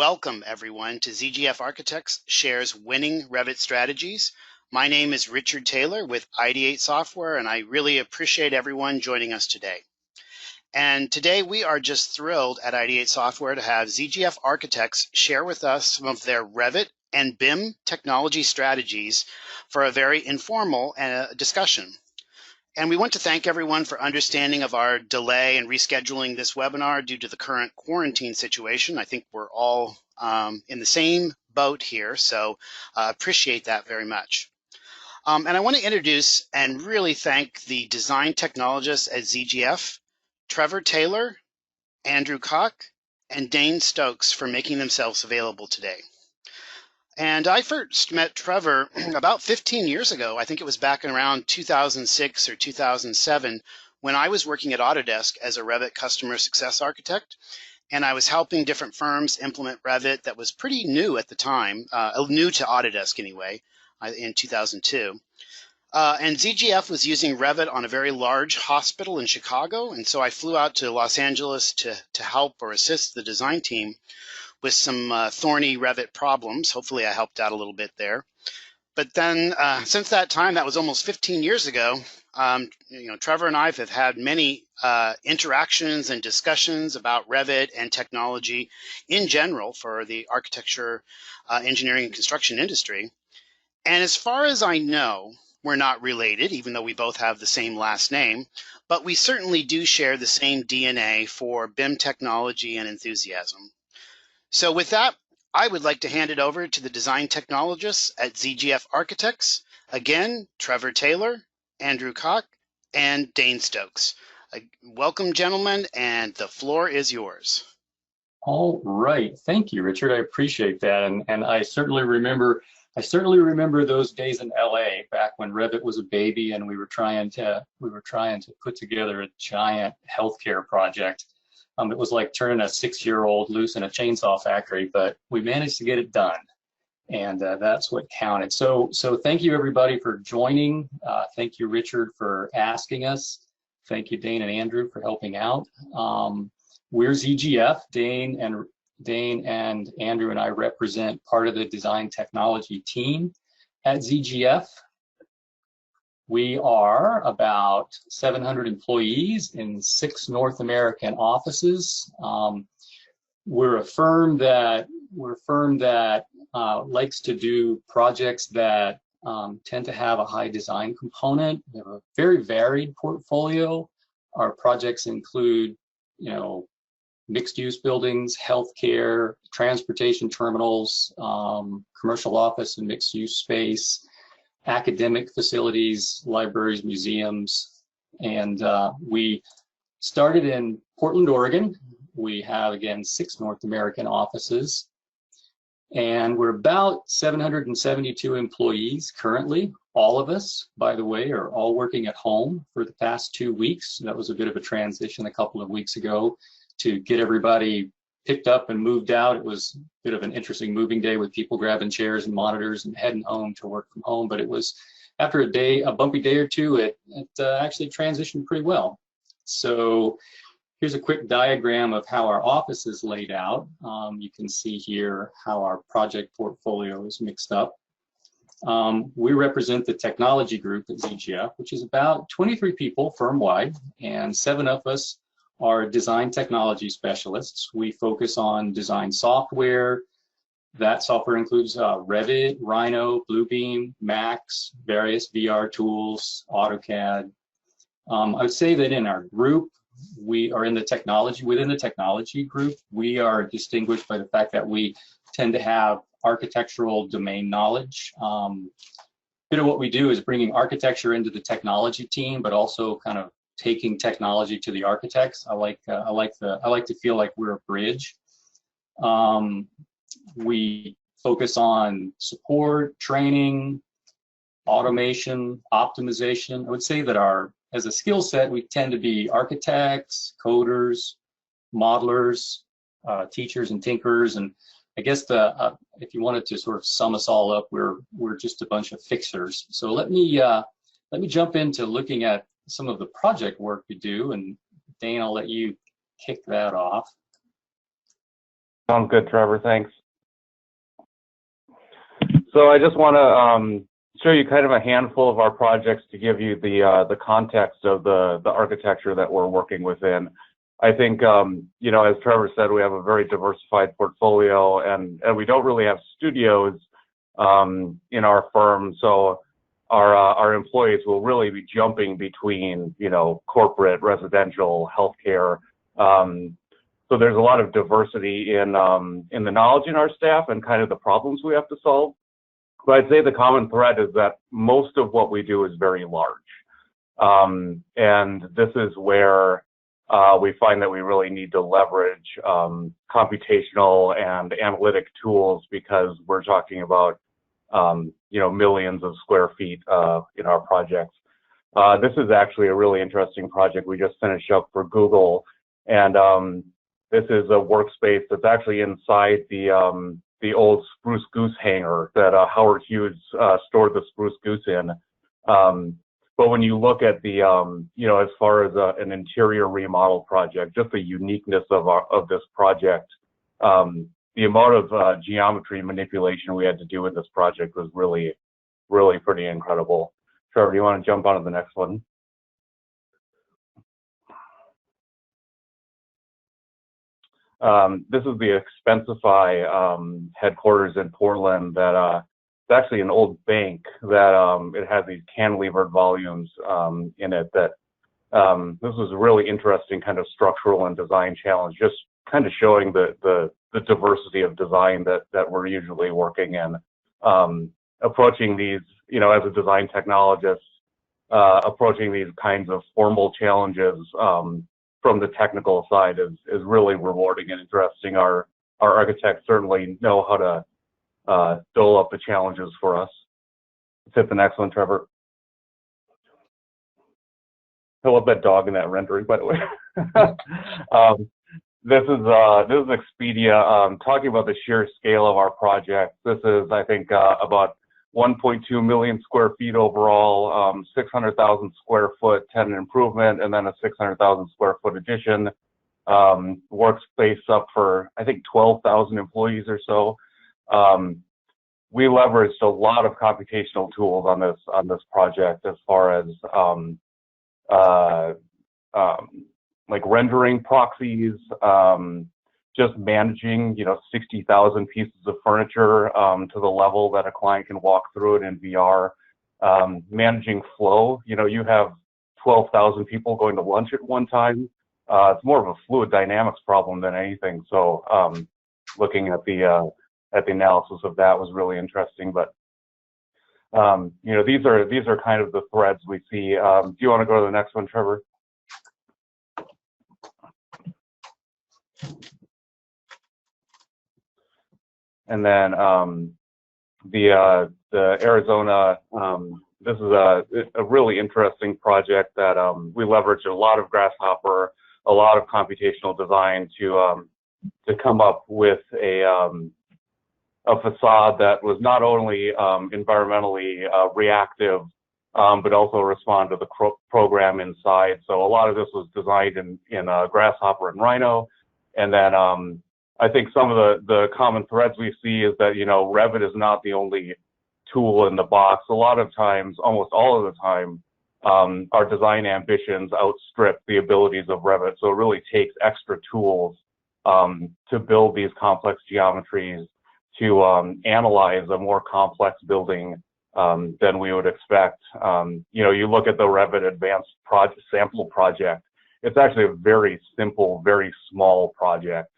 welcome everyone to ZGF Architects Shares Winning Revit Strategies. My name is Richard Taylor with Ideate Software, and I really appreciate everyone joining us today. And today we are just thrilled at Ideate Software to have ZGF Architects share with us some of their Revit and BIM technology strategies for a very informal discussion. And we want to thank everyone for understanding of our delay in rescheduling this webinar due to the current quarantine situation. I think we're all in the same boat here, so appreciate that very much. And I want to introduce and really thank the design technologists at ZGF, Trevor Taylor, Andrew Koch, and Dane Stokes for making themselves available today. And I first met Trevor about 15 years ago. I think it was back in around 2006 or 2007 when I was working at Autodesk as a Revit customer success architect. And I was helping different firms implement Revit that was pretty new at the time, new to Autodesk anyway, in 2002. And ZGF was using Revit on a very large hospital in Chicago. And so I flew out to Los Angeles to help or assist the design team with some thorny Revit problems. Hopefully I helped out a little bit there. But then since that time, that was almost 15 years ago, Trevor and I have had many interactions and discussions about Revit and technology in general for the architecture, engineering, and construction industry. And as far as I know, we're not related, even though we both have the same last name, but we certainly do share the same DNA for BIM technology and enthusiasm. So with that, I would like to hand it over to the design technologists at ZGF Architects. Again, Trevor Taylor, Andrew Koch, and Dane Stokes. Welcome, gentlemen, and the floor is yours. All right. Thank you, Richard. I appreciate that. And I certainly remember those days in LA back when Revit was a baby and we were trying to put together a giant healthcare project. It was like turning a 6-year-old loose in a chainsaw factory, but we managed to get it done, and that's what counted. So thank you everybody for joining. Thank you, Richard, for asking us. Thank you, Dane and Andrew, for helping out. We're ZGF. Dane and Andrew and I represent part of the design technology team at ZGF. We are about 700 employees in 6 North American offices. We're a firm that likes to do projects that tend to have a high design component. We have a very varied portfolio. Our projects include, mixed-use buildings, healthcare, transportation terminals, commercial office and mixed-use space, academic facilities, libraries, museums, and we started in Portland, Oregon. We have, again, 6 North American offices, and we're about 772 employees currently. All of us, by the way, are all working at home for the past 2 weeks. That was a bit of a transition a couple of weeks ago to get everybody picked up and moved out. It was a bit of an interesting moving day with people grabbing chairs and monitors and heading home to work from home. But it was, after a bumpy day or two, it actually transitioned pretty well. So here's a quick diagram of how our office is laid out. You can see here how our project portfolio is mixed up. We represent the technology group at ZGF, which is about 23 people firm-wide, and 7 of us are design technology specialists. We focus on design software. That software includes Revit, Rhino, Bluebeam, Max, various VR tools, AutoCAD. I would say that in our group, we are within the technology group, we are distinguished by the fact that we tend to have architectural domain knowledge. Bit of what we do is bringing architecture into the technology team, but also kind of taking technology to the architects. I like to feel like we're a bridge. We focus on support, training, automation, optimization. I would say that as a skill set, we tend to be architects, coders, modelers, teachers, and tinkers. And I guess if you wanted to sort of sum us all up, we're just a bunch of fixers. So let me jump into looking at some of the project work we do, and Dane, I'll let you kick that off. Sounds good, Trevor. Thanks. So I just want to show you kind of a handful of our projects to give you the context of the architecture that we're working within. I think, you know, as Trevor said, we have a very diversified portfolio, and we don't really have studios in our firm, so our employees will really be jumping between, you know, corporate, residential, healthcare. So there's a lot of diversity in the knowledge in our staff and kind of the problems we have to solve. But I'd say the common thread is that most of what we do is very large. And this is where we find that we really need to leverage computational and analytic tools, because we're talking about, you know, millions of square feet in our projects. This is actually a really interesting project we just finished up for Google. And this is a workspace that's actually inside the old spruce goose hangar that Howard Hughes stored the spruce goose in. But when you look at the, you know, as far as an interior remodel project, just the uniqueness of this project, the amount of geometry manipulation we had to do with this project was really, really pretty incredible. Trevor, do you want to jump on to the next one? This is the Expensify headquarters in Portland. That it's actually an old bank that it has these cantilevered volumes in it. That this was a really interesting kind of structural and design challenge, just kind of showing the diversity of design that we're usually working in. Approaching these, you know, as a design technologist, approaching these kinds of formal challenges from the technical side is really rewarding and interesting. Our architects certainly know how to dole up the challenges for us. Let's hit the next one, Trevor. I love that dog in that rendering, by the way. This is Expedia talking about the sheer scale of our project. This is, I think, about 1.2 million square feet overall, 600,000 square foot tenant improvement, and then a 600,000 square foot addition. Workspace up for, I think, 12,000 employees or so. We leveraged a lot of computational tools on this project, as far as like rendering proxies, just managing, you know, 60,000 pieces of furniture to the level that a client can walk through it in VR. Managing flow, you know, you have 12,000 people going to lunch at one time. It's more of a fluid dynamics problem than anything. So looking at the analysis of that was really interesting. But you know, these are kind of the threads we see. Do you want to go to the next one, Trevor? And then the Arizona, this is a really interesting project that we leveraged a lot of Grasshopper, a lot of computational design to come up with a facade that was not only environmentally reactive, but also respond to the program inside. So a lot of this was designed in Grasshopper and Rhino. And then I think some of the common threads we see is that, you know, Revit is not the only tool in the box. A lot of times, almost all of the time, our design ambitions outstrip the abilities of Revit. So it really takes extra tools to build these complex geometries, to analyze a more complex building than we would expect. You know, you look at the Revit Advanced Sample project, it's actually a very simple, very small project.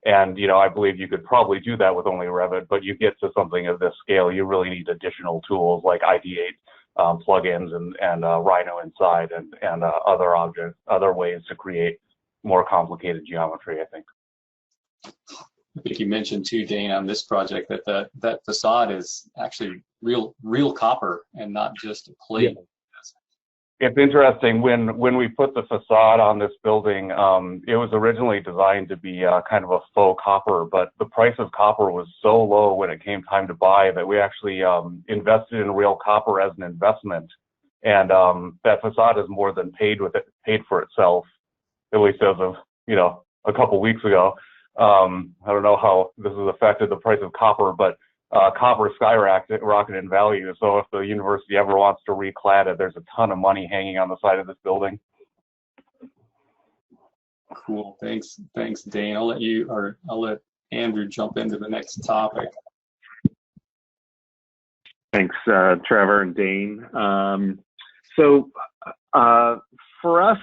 And, you know, I believe you could probably do that with only Revit, but you get to something of this scale, you really need additional tools like Ideate plugins and Rhino inside and other ways to create more complicated geometry, I think. I think you mentioned too, Dane, on this project that that facade is actually real copper and not just a plate. Yeah. It's interesting, when we put the facade on this building, it was originally designed to be kind of a faux copper, but the price of copper was so low when it came time to buy that we actually invested in real copper as an investment, and that facade is more than paid for itself, at least as of, you know, a couple weeks ago. I don't know how this has affected the price of copper, but copper skyrocketed in value. So if the university ever wants to reclad it, there's a ton of money hanging on the side of this building. Cool. Thanks, Dane. I'll let Andrew jump into the next topic. Thanks, Trevor and Dane. So for us,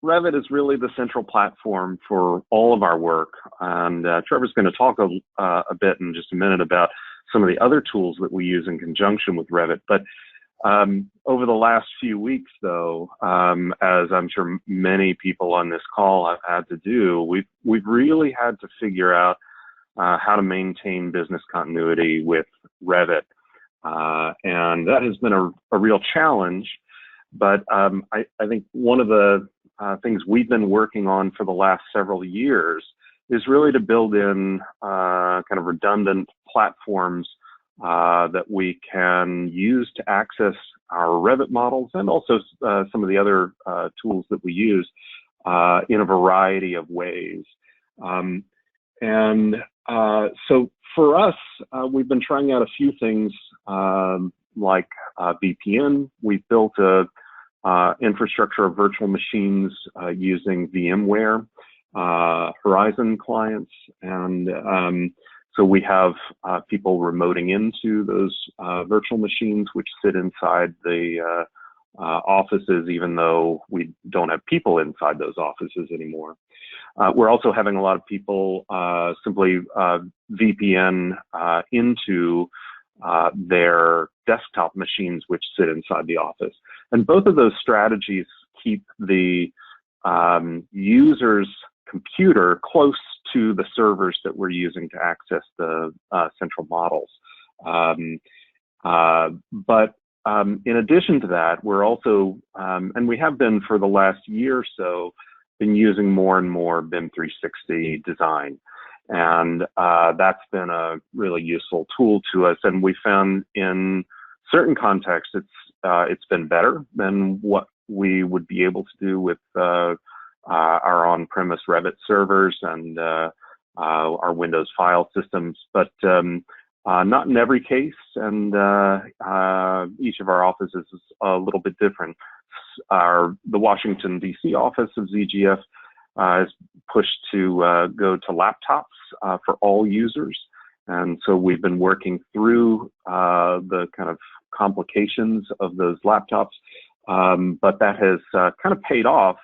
Revit is really the central platform for all of our work. And Trevor's going to talk a bit in just a minute about some of the other tools that we use in conjunction with Revit. But over the last few weeks, though, as I'm sure many people on this call have had to do, we've really had to figure out how to maintain business continuity with Revit. And that has been a real challenge. But I think one of the things we've been working on for the last several years is really to build in kind of redundant platforms that we can use to access our Revit models and also some of the other tools that we use in a variety of ways. So for us, we've been trying out a few things like VPN. We've built a infrastructure of virtual machines using VMware, Horizon clients, and so we have people remoting into those virtual machines, which sit inside the offices, even though we don't have people inside those offices anymore. We're also having a lot of people simply VPN into their desktop machines, which sit inside the office. And both of those strategies keep the user's computer close to the servers that we're using to access the central models. But in addition to that, we're also, and we have been for the last year or so, been using more and more BIM 360 design. And that's been a really useful tool to us. And we found in certain contexts, it's been better than what we would be able to do with our on-premise Revit servers and our Windows file systems, but not in every case. And each of our offices is a little bit different. The Washington, D.C. office of ZGF is pushed to go to laptops for all users. And so we've been working through the kind of complications of those laptops, but that has kind of paid off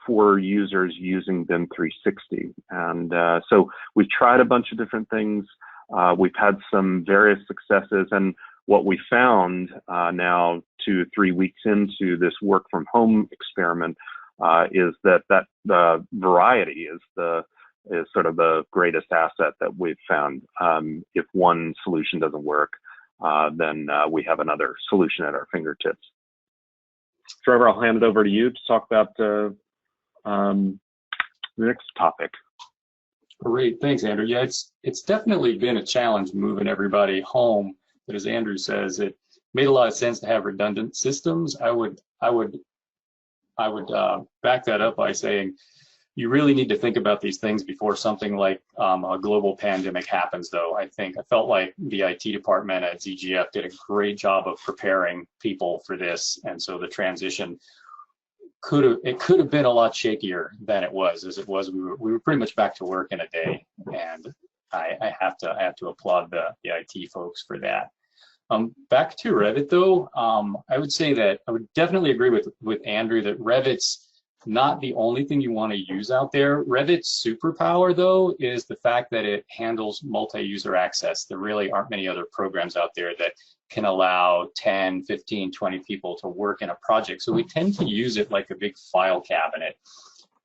for users using BIM 360. And so we've tried a bunch of different things. We've had some various successes, and what we found now 2 or 3 weeks into this work from home experiment is that the variety is sort of the greatest asset that we've found. If one solution doesn't work, then we have another solution at our fingertips. Trevor, I'll hand it over to you to talk about the next topic. Great, thanks, Andrew. Yeah, it's definitely been a challenge moving everybody home. But as Andrew says, it made a lot of sense to have redundant systems. I would back that up by saying you really need to think about these things before something like a global pandemic happens, though. I felt like the IT department at ZGF did a great job of preparing people for this. And so the transition could have been a lot shakier than it was. As it was, we were pretty much back to work in a day. And I have to applaud the IT folks for that. Back to Revit, though, I would say that I would definitely agree with Andrew that Revit's not the only thing you want to use out there. Revit's superpower, though, is the fact that it handles multi-user access. There really aren't many other programs out there that can allow 10, 15, 20 people to work in a project. So we tend to use it like a big file cabinet.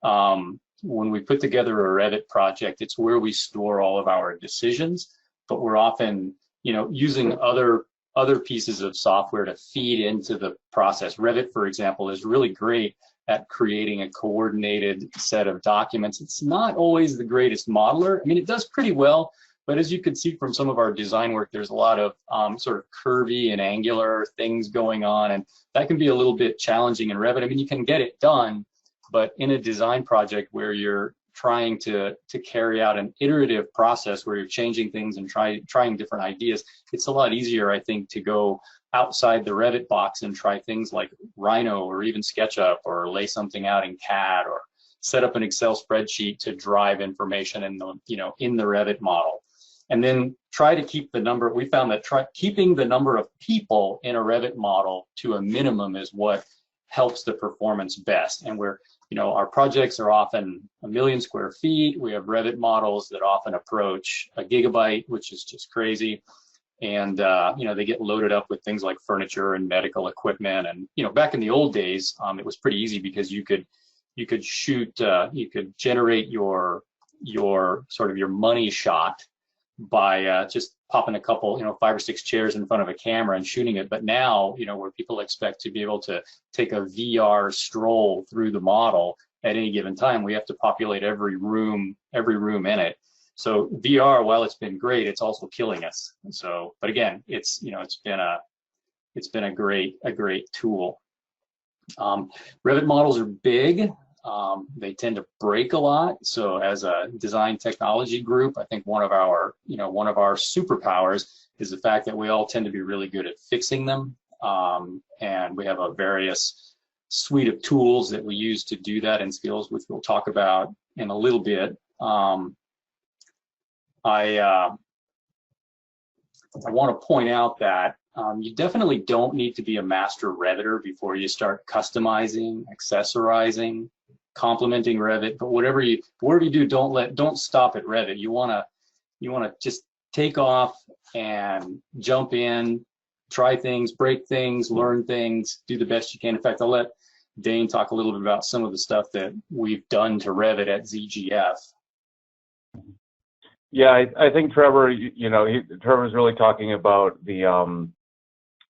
When we put together a Revit project, it's where we store all of our decisions, but we're often, using other pieces of software to feed into the process. Revit, for example, is really great at creating a coordinated set of documents. It's not always the greatest modeler. I mean, it does pretty well, but as you can see from some of our design work, there's a lot of sort of curvy and angular things going on, and that can be a little bit challenging in Revit. I mean, you can get it done, but in a design project where you're trying to carry out an iterative process where you're changing things and trying different ideas, it's a lot easier, I think, to go outside the Revit box and try things like Rhino or even SketchUp, or lay something out in CAD, or set up an Excel spreadsheet to drive information in the, in the Revit model. And then try to keep the number, we found that keeping the number of people in a Revit model to a minimum is what helps the performance best. And we're, our projects are often 1 million square feet. We have Revit models that often approach 1 gigabyte, which is just crazy. And, they get loaded up with things like furniture and medical equipment. And, back in the old days, it was pretty easy because you could generate your sort of your money shot by just popping a couple, 5 or 6 chairs in front of a camera and shooting it. But now, where people expect to be able to take a VR stroll through the model at any given time, we have to populate every room in it. So VR, while it's been great, it's also killing us. So, but again, it's been a great tool. Revit models are big. They tend to break a lot. So as a design technology group, I think one of our superpowers is the fact that we all tend to be really good at fixing them. And we have a various suite of tools that we use to do that, and skills, which we'll talk about in a little bit. I want to point out that you definitely don't need to be a master Reviter before you start customizing, accessorizing, complementing Revit. But whatever you do, don't stop at Revit. You wanna just take off and jump in, try things, break things, learn things, do the best you can. In fact, I'll let Dane talk a little bit about some of the stuff that we've done to Revit at ZGF. Yeah, I think Trevor, Trevor's really talking about the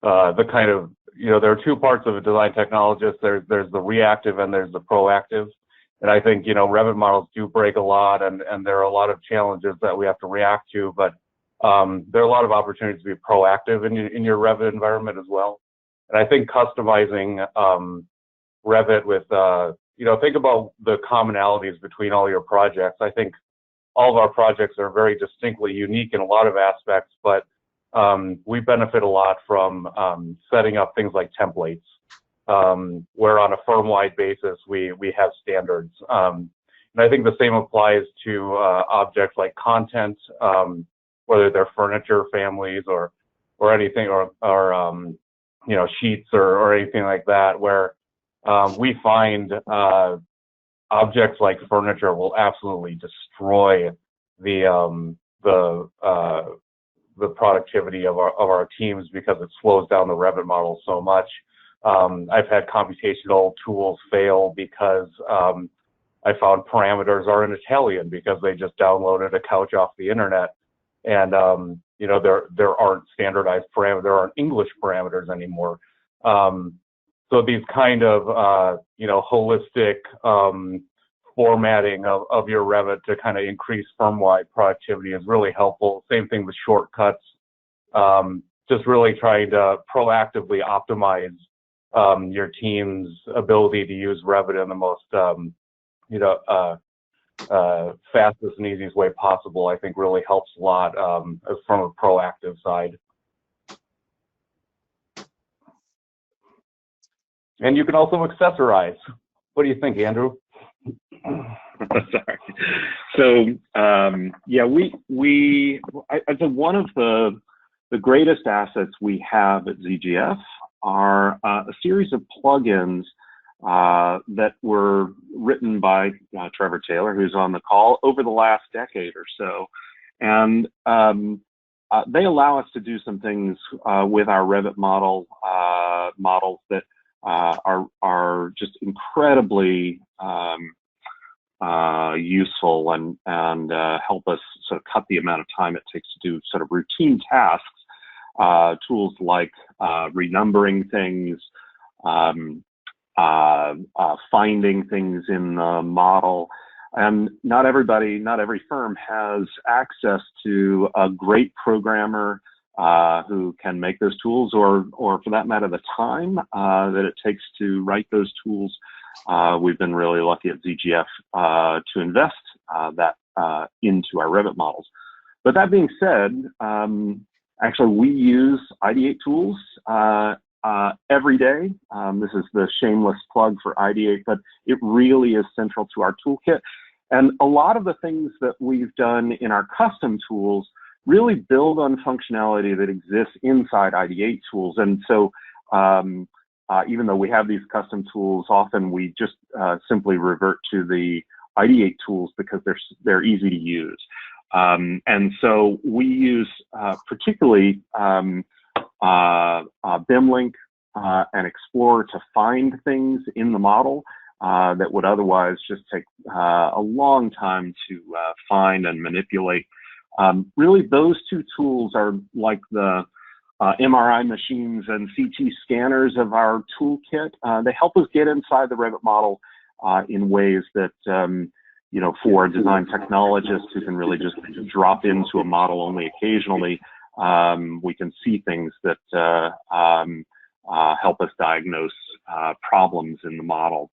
kind of, there are two parts of a design technologist. There's the reactive and there's the proactive. And I think, Revit models do break a lot, and there are a lot of challenges that we have to react to, but there are a lot of opportunities to be proactive in your Revit environment as well. And I think customizing Revit with, think about the commonalities between all your projects. I think all of our projects are very distinctly unique in a lot of aspects, but we benefit a lot from setting up things like templates, where on a firm-wide basis we have standards. And I think the same applies to objects like content, whether they're furniture families or anything, or sheets or anything like that, where we find objects like furniture will absolutely destroy the productivity of our teams because it slows down the Revit model so much. I've had computational tools fail because I found parameters are in Italian because they just downloaded a couch off the internet, and there aren't standardized parameters, there aren't English parameters anymore. So these kind of holistic formatting of your Revit to kind of increase firm-wide productivity is really helpful. Same thing with shortcuts. Just really trying to proactively optimize your team's ability to use Revit in the most fastest and easiest way possible, I think really helps a lot from a proactive side. And you can also accessorize. What do you think, Andrew? Sorry. So I think one of the greatest assets we have at ZGF are a series of plugins that were written by Trevor Taylor, who's on the call, over the last decade or so, and they allow us to do some things with our Revit models that are just incredibly useful and help us sort of cut the amount of time it takes to do sort of routine tasks. Tools like renumbering things, finding things in the model. And not every firm has access to a great programmer who can make those tools, or for that matter, the time that it takes to write those tools. We've been really lucky at ZGF to invest that into our Revit models. But that being said, actually we use Ideate tools every day. This is the shameless plug for Ideate, but it really is central to our toolkit. And a lot of the things that we've done in our custom tools really build on functionality that exists inside Ideate tools. And so even though we have these custom tools, often we just simply revert to the Ideate tools because they're easy to use. And so we use particularly BIMLink and Explorer to find things in the model that would otherwise just take a long time to find and manipulate. Really, those two tools are like the MRI machines and CT scanners of our toolkit. They help us get inside the Revit model in ways that, you know, for design technologists who can really just drop into a model only occasionally, we can see things that help us diagnose problems in the model.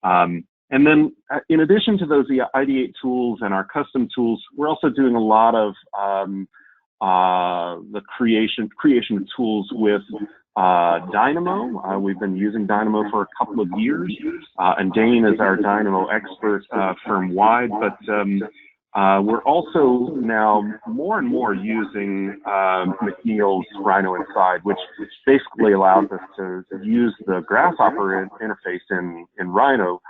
And then in addition to those Ideate tools and our custom tools, we're also doing a lot of the creation of tools with Dynamo. We've been using Dynamo for a couple of years, and Dane is our Dynamo expert firm-wide, but we're also now more and more using McNeil's Rhino Inside, which basically allows us to use the Grasshopper interface in Rhino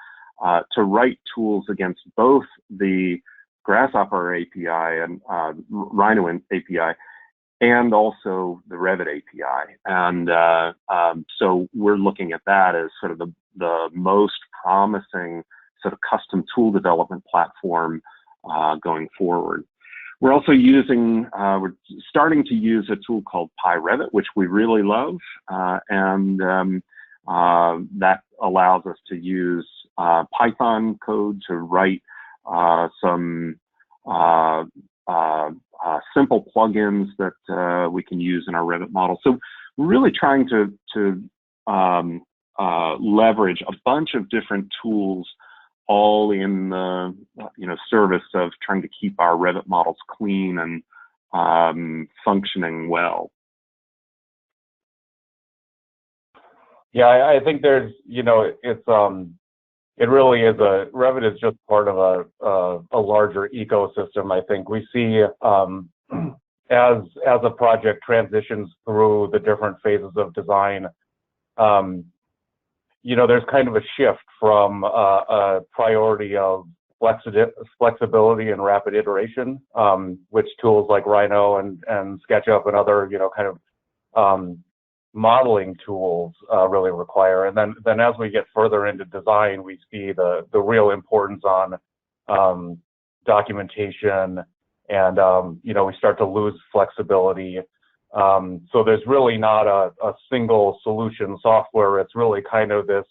to write tools against both the Grasshopper API and Rhino API, and also the Revit API. And so we're looking at that as sort of the most promising sort of custom tool development platform going forward. We're also using, we're starting to use a tool called PyRevit, which we really love, and that allows us to use Python code to write some simple plugins that we can use in our Revit model. So we're really trying to leverage a bunch of different tools, all in the service of trying to keep our Revit models clean and functioning well. Yeah, I think there's, it really is Revit is just part of a larger ecosystem. I think we see as a project transitions through the different phases of design, there's kind of a shift from a priority of flexibility and rapid iteration, which tools like Rhino and SketchUp and other, kind of modeling tools really require. And then as we get further into design, we see the real importance on documentation, and we start to lose flexibility. So there's really not a single solution software. It's really kind of this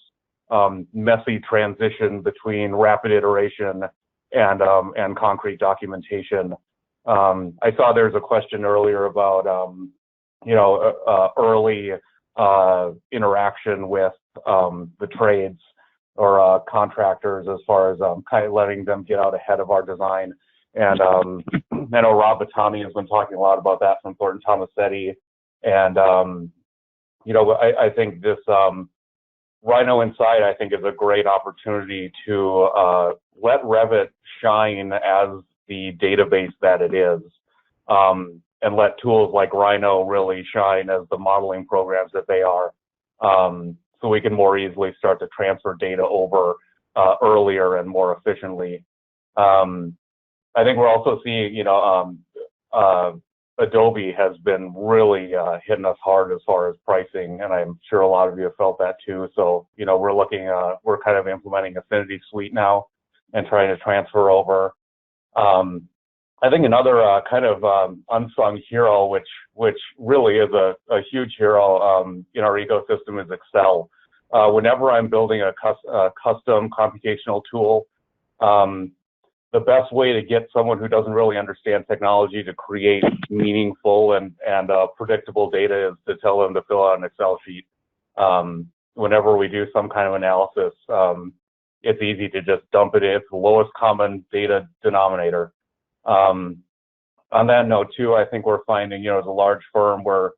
messy transition between rapid iteration and concrete documentation. I saw there's a question earlier about early interaction with the trades or contractors, as far as kind of letting them get out ahead of our design. And I know Rob Batami has been talking a lot about that from Thornton Tomasetti. And I think this Rhino Inside, I think, is a great opportunity to let Revit shine as the database that it is. And let tools like Rhino really shine as the modeling programs that they are, so we can more easily start to transfer data over earlier and more efficiently. I think we're also seeing, Adobe has been really hitting us hard as far as pricing, and I'm sure a lot of you have felt that too. So, we're kind of implementing Affinity Suite now and trying to transfer over. I think another kind of unsung hero, which really is a huge hero in our ecosystem, is Excel. Whenever I'm building a custom computational tool, the best way to get someone who doesn't really understand technology to create meaningful and predictable data is to tell them to fill out an Excel sheet. Whenever we do some kind of analysis, it's easy to just dump it in. It's the lowest common data denominator. On that note too, I think we're finding, you know, as a large firm where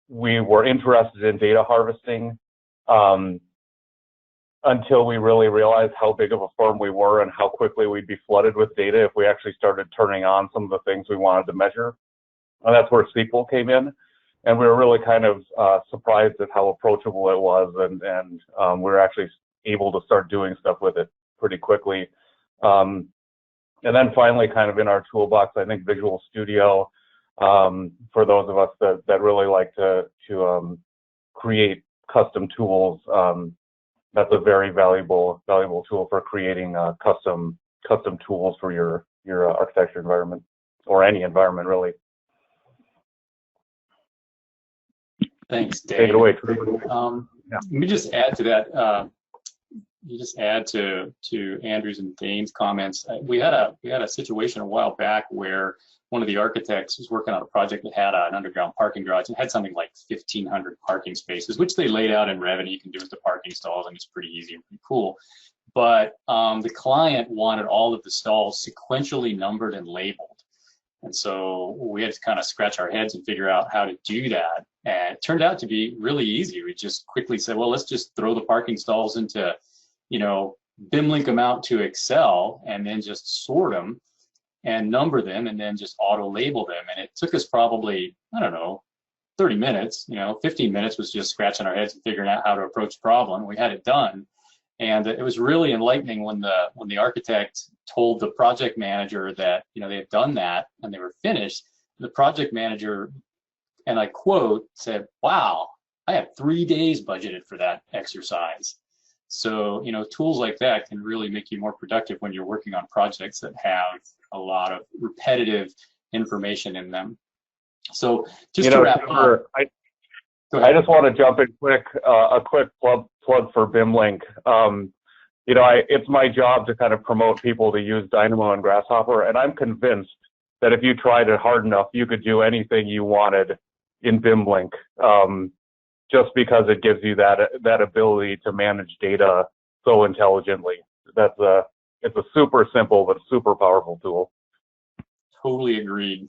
we were interested in data harvesting until we really realized how big of a firm we were and how quickly we'd be flooded with data if we actually started turning on some of the things we wanted to measure. And that's where SQL came in. And we were really kind of surprised at how approachable it was, and we were actually able to start doing stuff with it pretty quickly. And then finally, kind of in our toolbox, I think Visual Studio, for those of us that really like to create custom tools, that's a very valuable tool for creating custom tools for your architecture environment, or any environment really. Thanks, Dave. Take it away. Yeah. Let me just add to that. You just add to Andrew's and Dane's comments. We had a situation a while back where one of the architects was working on a project that had an underground parking garage and had something like 1,500 parking spaces, which they laid out in Revit. You can do with the parking stalls, and it's pretty easy and pretty cool. But the client wanted all of the stalls sequentially numbered and labeled. And so we had to kind of scratch our heads and figure out how to do that. And it turned out to be really easy. We just quickly said, well, let's just throw the parking stalls into, you know, BIMLink them out to Excel, and then just sort them and number them, and then just auto label them. And it took us probably, I don't know, 30 minutes, you know, 15 minutes was just scratching our heads and figuring out how to approach the problem. We had it done. And it was really enlightening when the architect told the project manager that, you know, they had done that and they were finished. The project manager, and I quote, said, "Wow, I have 3 days budgeted for that exercise." So, you know, tools like that can really make you more productive when you're working on projects that have a lot of repetitive information in them. So just to wrap up. I just want to jump in quick, a quick plug for BIMLink. You know, it's my job to kind of promote people to use Dynamo and Grasshopper, and I'm convinced that if you tried it hard enough, you could do anything you wanted in BIMLink, just because it gives you that ability to manage data so intelligently. It's a super simple but super powerful tool. Totally agreed.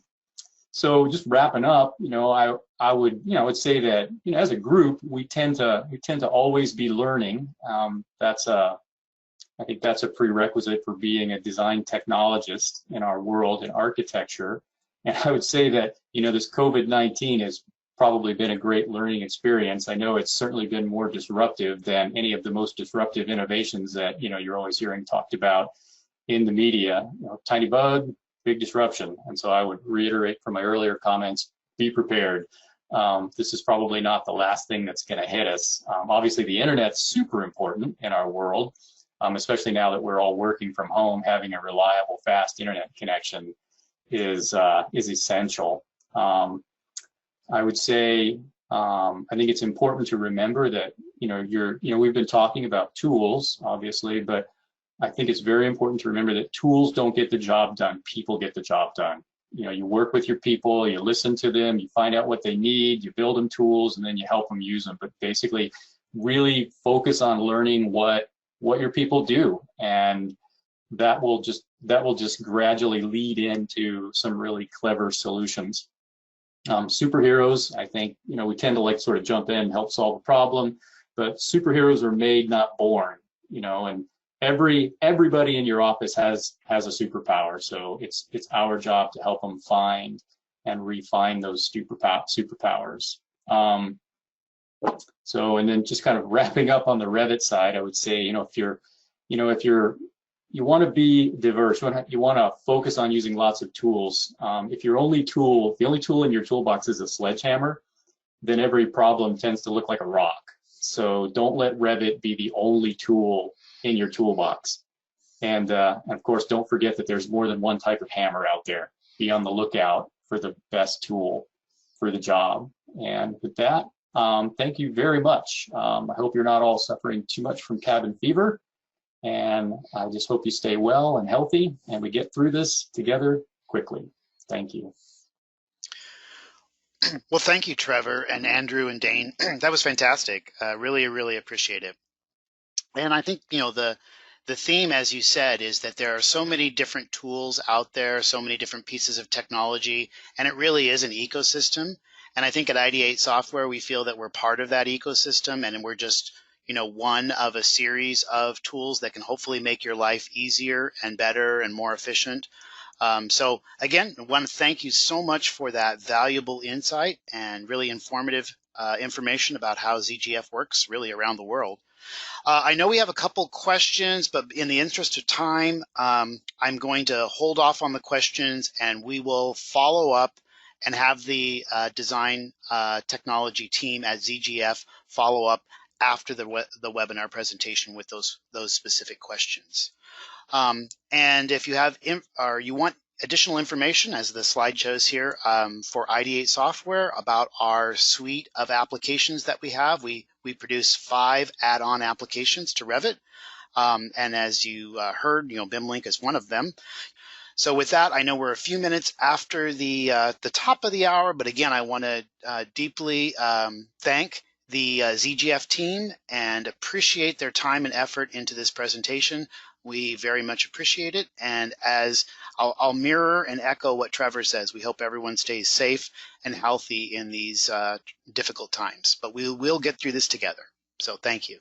So just wrapping up, you know, I would say that, you know, as a group, we tend to always be learning. I think that's a prerequisite for being a design technologist in our world in architecture. And I would say that, you know, this COVID-19 has probably been a great learning experience. I know it's certainly been more disruptive than any of the most disruptive innovations that, you know, you're always hearing talked about in the media. You know, tiny bug, big disruption. And so I would reiterate from my earlier comments, be prepared. This is probably not the last thing that's going to hit us. Obviously, the internet's super important in our world, especially now that we're all working from home. Having a reliable, fast internet connection is essential. I would say I think it's important to remember that, you know, we've been talking about tools, obviously, but I think it's very important to remember that tools don't get the job done. People get the job done. You know, you work with your people, you listen to them, you find out what they need, you build them tools, and then you help them use them. But basically, really focus on learning what your people do, and that will just gradually lead into some really clever solutions. Superheroes, I think, you know, we tend to like sort of jump in and help solve a problem, but superheroes are made, not born. You know, and everybody in your office has a superpower, so it's our job to help them find and refine those superpowers. So, and then just kind of wrapping up on the Revit side, I would say, you know, if you want to be diverse, you want to focus on using lots of tools. If the only tool in your toolbox is a sledgehammer, then every problem tends to look like a rock. So don't let Revit be the only tool in your toolbox. And of course, don't forget that there's more than one type of hammer out there. Be on the lookout for the best tool for the job. And with that, thank you very much. I hope you're not all suffering too much from cabin fever. And I just hope you stay well and healthy, and we get through this together quickly. Thank you. Well, thank you, Trevor and Andrew and Dane. That was fantastic. Really, really appreciate it. And I think, you know, the theme, as you said, is that there are so many different tools out there, so many different pieces of technology, and it really is an ecosystem. And I think at Ideate Software, we feel that we're part of that ecosystem, and we're just, one of a series of tools that can hopefully make your life easier and better and more efficient. So again, I want to thank you so much for that valuable insight and really informative information about how ZGF works really around the world. I know we have a couple questions, but in the interest of time, I'm going to hold off on the questions, and we will follow up and have the design technology team at ZGF follow up after the webinar presentation with those specific questions. And if you have or you want additional information, as the slide shows here, for Ideate Software about our suite of applications that we have, we produce 5 add-on applications to Revit. And as you heard, BIMLink is one of them. So with that, I know we're a few minutes after the top of the hour, but again, I want to deeply thank the ZGF team and appreciate their time and effort into this presentation. We very much appreciate it. And as I'll mirror and echo what Trevor says, we hope everyone stays safe and healthy in these difficult times. But we will get through this together. So thank you.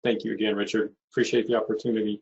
Thank you again, Richard. Appreciate the opportunity.